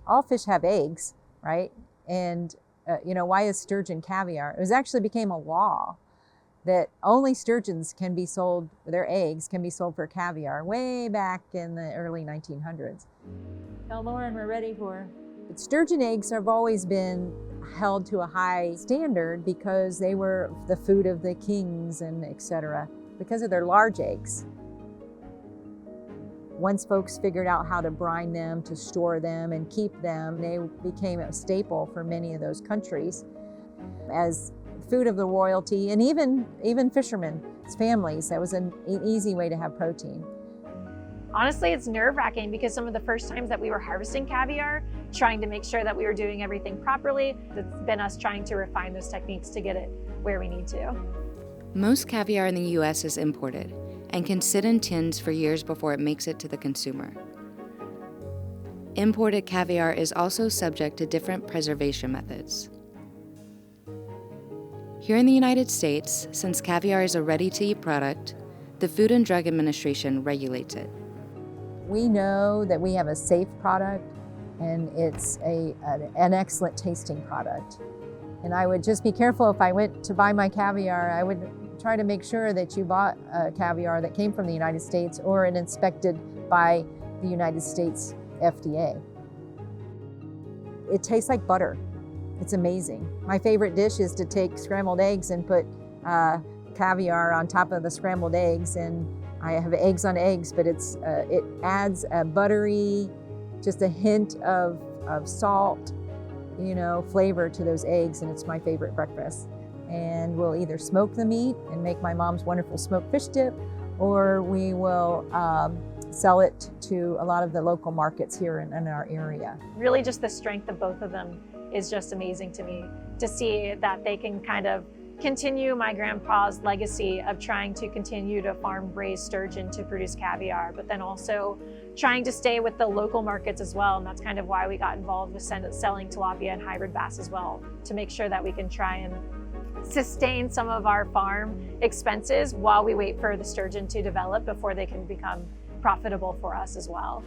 all fish have eggs, right? And why is sturgeon caviar? It actually became a law that only sturgeons can be sold, their eggs can be sold for caviar way back in the early 1900s. Now, Lauren, we're ready for... But sturgeon eggs have always been held to a high standard because they were the food of the kings and etc. because of their large eggs. Once folks figured out how to brine them, to store them and keep them, they became a staple for many of those countries as food of the royalty, and even fishermen's families. That was an easy way to have protein. Honestly, it's nerve-wracking because some of the first times that we were harvesting caviar, trying to make sure that we were doing everything properly, it's been us trying to refine those techniques to get it where we need to. Most caviar in the US is imported and can sit in tins for years before it makes it to the consumer. Imported caviar is also subject to different preservation methods. Here in the United States, since caviar is a ready-to-eat product, the Food and Drug Administration regulates it. We know that we have a safe product, and it's an excellent tasting product. And I would just be careful if I went to buy my caviar, I would try to make sure that you bought caviar that came from the United States or it inspected by the United States FDA. It tastes like butter. It's amazing. My favorite dish is to take scrambled eggs and put caviar on top of the scrambled eggs, and I have eggs on eggs, but it adds a buttery, just a hint of salt, flavor to those eggs, and it's my favorite breakfast. And we'll either smoke the meat and make my mom's wonderful smoked fish dip, or we will sell it to a lot of the local markets here in our area. Really just the strength of both of them is just amazing to me, to see that they can kind of continue my grandpa's legacy of trying to continue to farm raised sturgeon to produce caviar, but then also trying to stay with the local markets as well. And that's kind of why we got involved with selling tilapia and hybrid bass as well, to make sure that we can try and sustain some of our farm expenses while we wait for the sturgeon to develop before they can become profitable for us as well.